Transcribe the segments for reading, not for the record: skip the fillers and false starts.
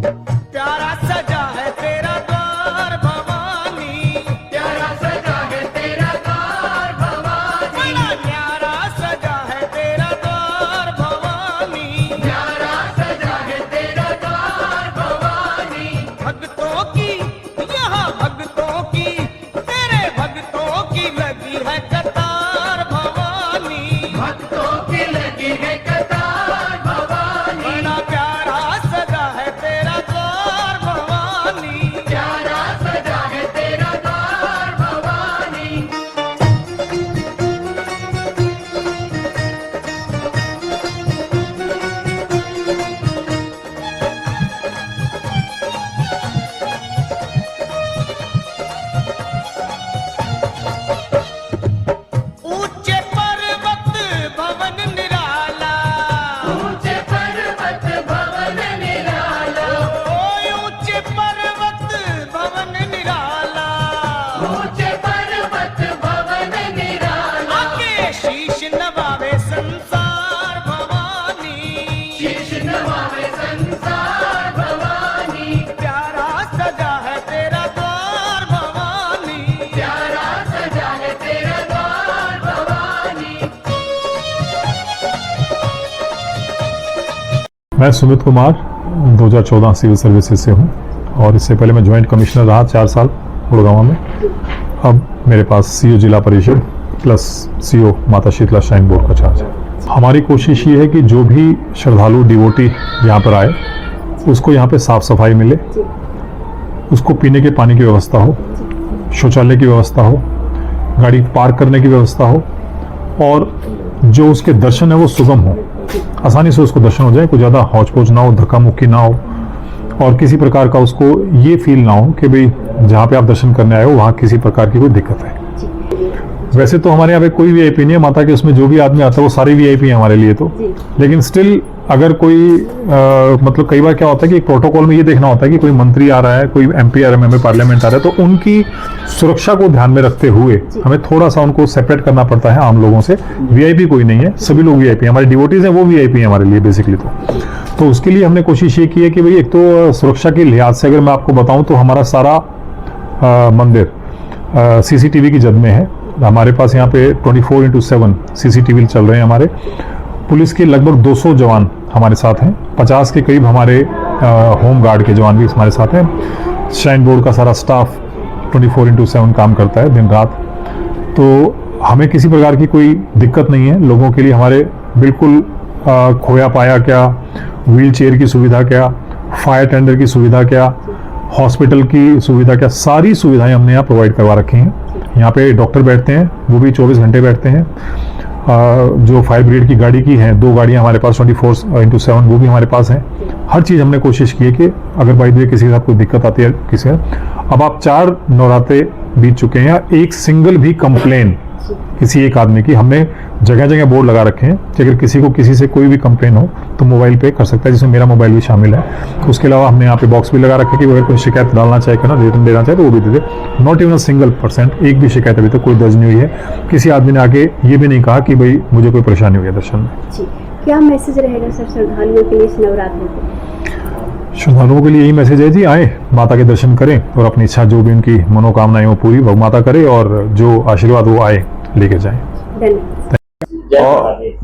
प्यारा सजा है तेरा द्वार भवानी, प्यारा सजा है तेरा द्वार भवानी, प्यारा सजा है तेरा द्वार भवानी, प्यारा सजा है तेरा द्वार भवानी। भक्तों की यहाँ भक्तों की, तेरे भक्तों की लगी है कतार भवानी, भक्तों की लगी है कतार भवानी। बड़ा प्यारा सजा है तेरा द्वार भवानी, प्यारा सजा है तेरा द्वार भवानी। ऊंचे पर्वत भवन निराला, ऊंचे पर्वत भवन निराला, ऊंचे पर्वत भवन निराला, ऊंचे पर्वत भवन निराला। आके शीश नवावे संसार भवानी, शीश नवावे संसार भवानी। प्यारा सजा है तेरा द्वार भवानी, प्यारा सजा है तेरा द्वार भवानी। मैं सुमित कुमार 2014 सिविल सर्विसेज से हूं और इससे पहले मैं ज्वाइंट कमिश्नर रहा 4 साल गुड़गांव में। अब मेरे पास सीओ जिला परिषद प्लस सीओ माता शीतला श्राइन बोर्ड का चार्ज है। हमारी कोशिश ये है कि जो भी श्रद्धालु डिवोटी यहाँ पर आए उसको यहाँ पे साफ सफाई मिले, उसको पीने के पानी की व्यवस्था हो, शौचालय की व्यवस्था हो, गाड़ी पार्क करने की व्यवस्था हो और जो उसके दर्शन है वो सुगम हो, आसानी से उसको दर्शन हो जाए, कोई ज़्यादा हौच पौच ना हो, धक्का मुक्की ना हो और किसी प्रकार का उसको ये फील ना हो कि भाई जहाँ पे आप दर्शन करने आए हो वहाँ किसी प्रकार की कोई दिक्कत है। वैसे तो हमारे यहाँ पे कोई वीआईपी नहीं है, माता के उसमें जो भी आदमी आता है वो सारे वीआईपी है हमारे लिए तो, लेकिन स्टिल अगर कोई मतलब कई बार क्या होता है कि प्रोटोकॉल में ये देखना होता है कि कोई मंत्री आ रहा है, कोई एमपी और एमएलए पार्लियामेंट आ रहा है, तो उनकी सुरक्षा को ध्यान में रखते हुए हमें थोड़ा सा उनको सेपरेट करना पड़ता है आम लोगों से। वीआईपी कोई नहीं है, सभी लोग वीआईपी, हमारे डिवोटीज हैं वो वीआईपी है हमारे लिए बेसिकली। तो उसके लिए हमने कोशिश ये की है कि भाई एक तो सुरक्षा के लिहाज से अगर मैं आपको बताऊं तो हमारा सारा मंदिर सीसीटीवी की जद में है। हमारे पास यहाँ पे 24/7 सीसीटीवी चल रहे हैं। हमारे पुलिस के लगभग 200 जवान हमारे साथ हैं, 50 के करीब हमारे होम गार्ड के जवान भी हमारे साथ हैं। श्राइन बोर्ड का सारा स्टाफ 24/7 काम करता है दिन रात। तो हमें किसी प्रकार की कोई दिक्कत नहीं है। लोगों के लिए हमारे बिल्कुल खोया पाया क्या, व्हील चेयर की सुविधा क्या, फायर टेंडर की सुविधा क्या, हॉस्पिटल की सुविधा क्या, सारी सुविधाएं हमने यहाँ प्रोवाइड करवा रखी हैं। यहाँ पे डॉक्टर बैठते हैं, वो भी 24 घंटे बैठते हैं। जो फायर ब्रिगेड की गाड़ी की हैं 2 गाड़ियाँ हमारे पास 24/7 वो भी हमारे पास हैं। हर चीज़ हमने कोशिश की है कि अगर बाई द वे किसी के साथ कोई दिक्कत आती है किसी का, अब आप 4 नवरात्रे बीत चुके हैं, एक सिंगल भी कंप्लेन किसी एक आदमी की, हमने जगह जगह बोर्ड लगा रखे हैं कि अगर किसी को किसी से कोई भी कंप्लेन हो तो मोबाइल पे कर सकता है, जिसमें मेरा मोबाइल भी शामिल है। उसके अलावा हमने यहाँ पे बॉक्स भी लगा रखे कि अगर कोई शिकायत डालना चाहे ना, रिटर्न देना चाहे तो वो भी दे दे। नॉट इवन %, एक भी शिकायत अभी तक कोई दर्ज नहीं हुई है। किसी आदमी ने आके ये भी नहीं कहा कि भाई मुझे कोई परेशानी हुई है दर्शन में। क्या मैसेज रहेगा सर श्रद्धालुओं के लिए इस नवरात्रि को? श्रद्धालुओं के लिए यही मैसेज है जी, आए माता के दर्शन करें और अपनी इच्छा जो भी उनकी मनोकामनाएं वो पूरी भग माता करे और जो आशीर्वाद वो आए लेके जाए।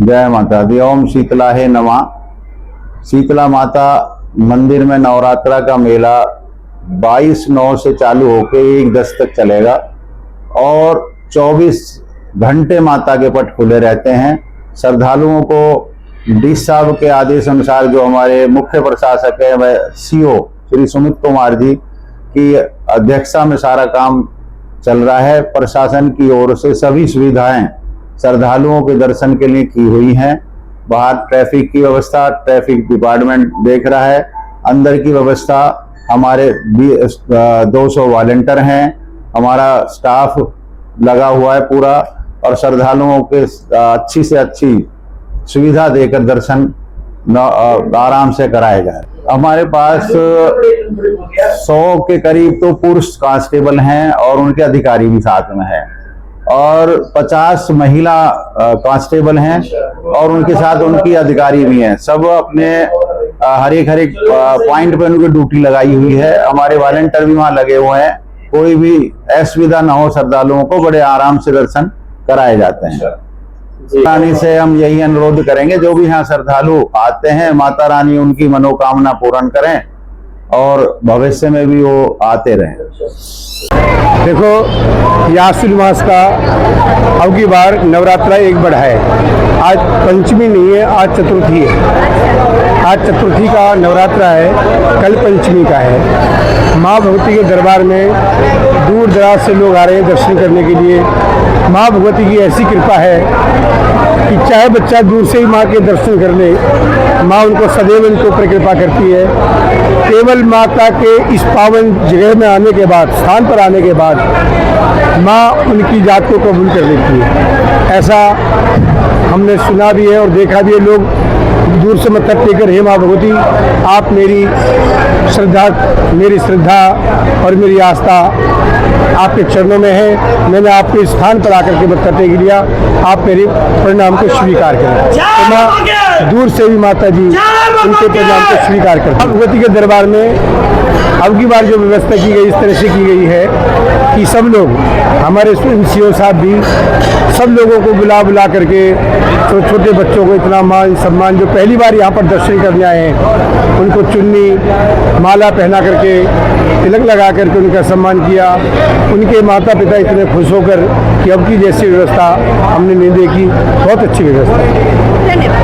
जय माता दी। ओम शीतला है नमः। शीतला माता मंदिर में नवरात्रा का मेला 22/9 से चालू होके 1/10 तक चलेगा और 24 घंटे माता के पट खुले रहते हैं। श्रद्धालुओं को डीसी साहब के आदेश अनुसार जो हमारे मुख्य प्रशासक है वह सीओ श्री सुमित कुमार जी की अध्यक्षता में सारा काम चल रहा है। प्रशासन की ओर से सभी सुविधाएं श्रद्धालुओं के दर्शन के लिए की हुई हैं। बाहर ट्रैफिक की व्यवस्था ट्रैफिक डिपार्टमेंट देख रहा है। अंदर की व्यवस्था हमारे 200 वॉलंटियर हैं, हमारा स्टाफ लगा हुआ है पूरा और श्रद्धालुओं के अच्छी से अच्छी सुविधा देकर दर्शन आराम से कराया जाए। हमारे पास 100 के करीब तो पुरुष कांस्टेबल हैं और उनके अधिकारी भी साथ में हैं और 50 महिला कांस्टेबल हैं और उनके साथ उनकी अधिकारी भी हैं। सब अपने हर एक पॉइंट पे उनकी ड्यूटी लगाई हुई है। हमारे वॉलंटियर भी वहाँ लगे हुए हैं। कोई भी असुविधा ना हो, श्रद्धालुओं को बड़े आराम से दर्शन कराए जाते हैं। रानी से हम यही अनुरोध करेंगे, जो भी यहाँ श्रद्धालु आते हैं, माता रानी उनकी मनोकामना पूर्ण करें और भविष्य में भी वो आते रहें। देखो, ये आश्विन मास का अब की बार नवरात्रा एक बढ़ा है। आज पंचमी नहीं है, आज चतुर्थी है। आज चतुर्थी का नवरात्रा है, कल पंचमी का है। माँ भगवती के दरबार में दूर दराज से लोग आ रहे हैं दर्शन करने के लिए। माँ भगवती की ऐसी कृपा है कि चाहे बच्चा दूर से ही माँ के दर्शन कर ले, माँ उनको सदैव उनके ऊपर कृपा करती है। केवल माता के इस पावन जगह में आने के बाद, स्थान पर आने के बाद, माँ उनकी जात को कबूल कर लेती है। ऐसा हमने सुना भी है और देखा भी है। लोग दूर से मत्था टेकर, हे माँ भगवती, आप मेरी श्रद्धा और मेरी आस्था आपके चरणों में है। मैंने आपके स्थान पर आकर के मत्था टेक लिया, आप मेरे प्रणाम को स्वीकार करें। तो मैं दूर से भी माता जी उनके प्रणाम को स्वीकार करती हूं। भगवती के दरबार में अब की बार जो व्यवस्था की गई, इस तरह से की गई है कि सब लोग, हमारे सीओ साहब भी सब लोगों को बुला करके, तो छोटे बच्चों को इतना मान सम्मान, जो पहली बार यहाँ पर दर्शन करने आए हैं, उनको चुन्नी माला पहना करके, तिलक लगा करके उनका सम्मान किया। उनके माता पिता इतने खुश होकर कि अब की जैसी व्यवस्था हमने नहीं देखी। बहुत अच्छी व्यवस्था है। धन्यवाद।